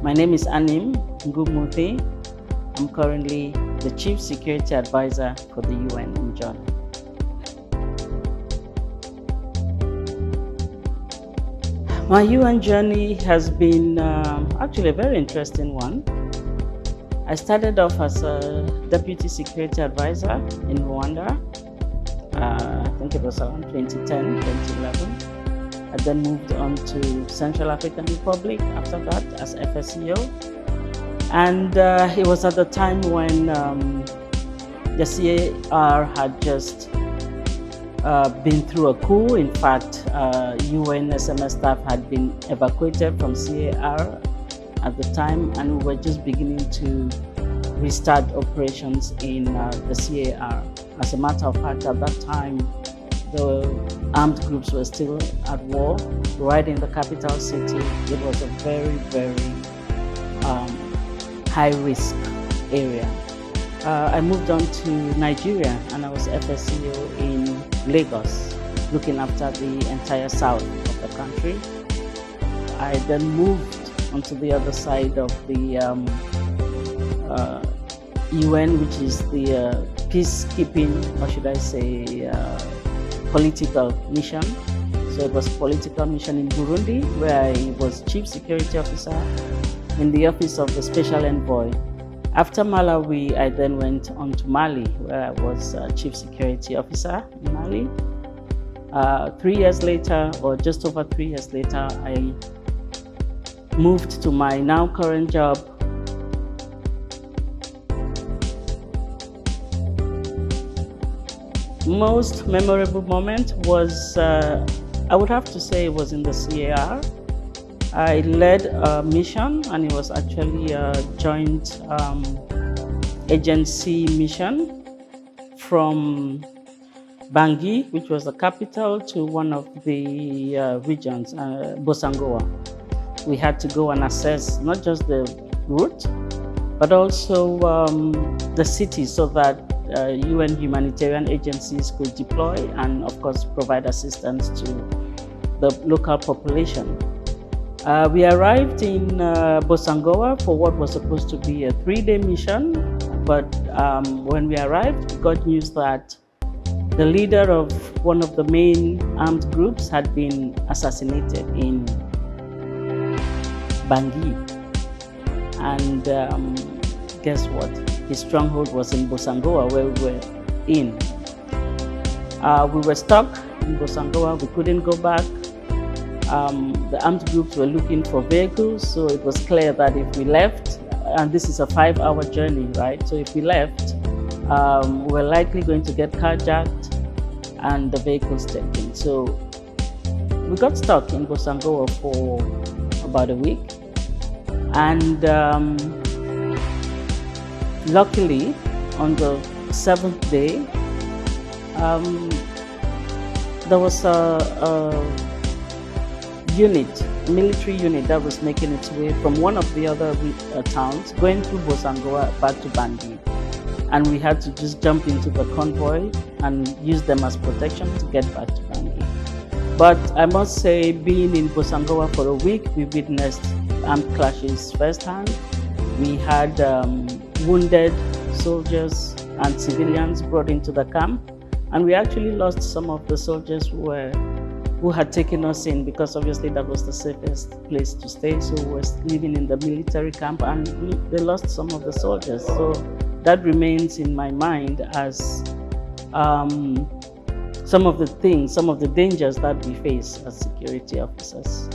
My name is Anim Ngu Muthi. I'm currently the Chief Security Advisor for the UN in John. My UN journey has been actually a very interesting one. I started off as a Deputy Security Advisor in Rwanda. I think it was around 2010, 2011. I then moved on to Central African Republic after that as FSCO. And it was at the time when the CAR had just been through a coup. In fact, UN SMS staff had been evacuated from CAR at the time, and we were just beginning to restart operations in the CAR. As a matter of fact, at that time, the armed groups were still at war right in the capital city. It was a very, very high-risk area. I moved on to Nigeria, and I was FSCO in Lagos, looking after the entire south of the country. I then moved onto the other side of the UN, which is the peacekeeping, or should I say, political mission. So it was a political mission in Burundi, where I was Chief Security Officer in the Office of the Special Envoy. After Malawi, I then went on to Mali, where I was Chief Security Officer in Mali. 3 years later, or just over 3 years later, I moved to my now current job. Most memorable moment was, I would have to say, it was in the CAR. I led a mission, and it was actually a joint agency mission from Bangui, which was the capital, to one of the regions, Bosangoa. We had to go and assess not just the route, but also the city, so that UN humanitarian agencies could deploy and, of course, provide assistance to the local population. We arrived in Bosangoa for what was supposed to be a 3-day mission, but when we arrived, we got news that the leader of one of the main armed groups had been assassinated in Bangui. And guess what? His stronghold was in Bosangoa, where we were in. We were stuck in Bosangoa. We couldn't go back. The armed groups were looking for vehicles, so it was clear that if we left, and this is a 5-hour journey, right? So if we left, we were likely going to get carjacked and the vehicles taken. So we got stuck in Bosangoa for about a week. And luckily, on the 7th day, there was a military unit that was making its way from one of the other towns, going through Bosangoa back to Bangui. And we had to just jump into the convoy and use them as protection to get back to Bangui. But I must say, being in Bosangoa for a week, we witnessed armed clashes firsthand. We had wounded soldiers and civilians brought into the camp, and we actually lost some of the soldiers who had taken us in, because obviously that was the safest place to stay. So we were living in the military camp, and they lost some of the soldiers. So that remains in my mind as some of the dangers that we face as security officers.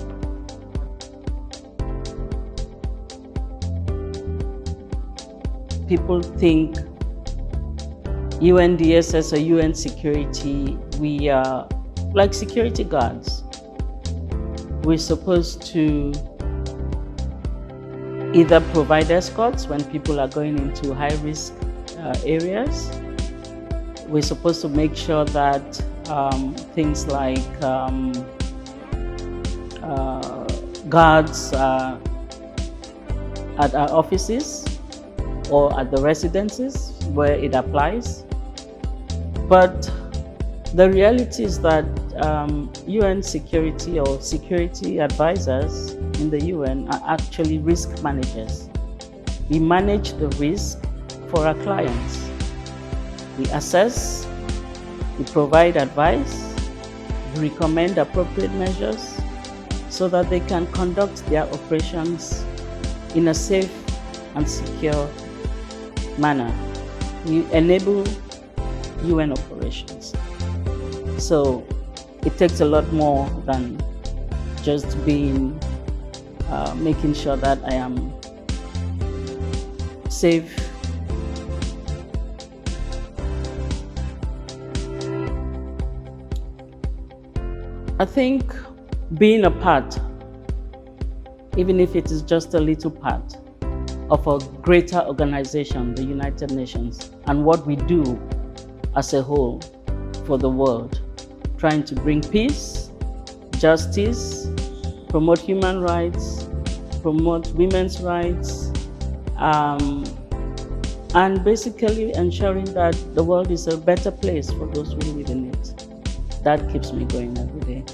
People think UNDSS or UN security, we are like security guards. We're supposed to either provide escorts when people are going into high-risk areas. We're supposed to make sure that things like guards at our offices or at the residences where it applies. But the reality is that UN security or security advisors in the UN are actually risk managers. We manage the risk for our clients. We assess, we provide advice, we recommend appropriate measures so that they can conduct their operations in a safe and secure manner. We enable UN operations. So it takes a lot more than just making sure that I am safe. I think being a part, even if it is just a little part, of a greater organization, the United Nations, and what we do as a whole for the world, trying to bring peace, justice, promote human rights, promote women's rights, and basically ensuring that the world is a better place for those who live in it. That keeps me going every day.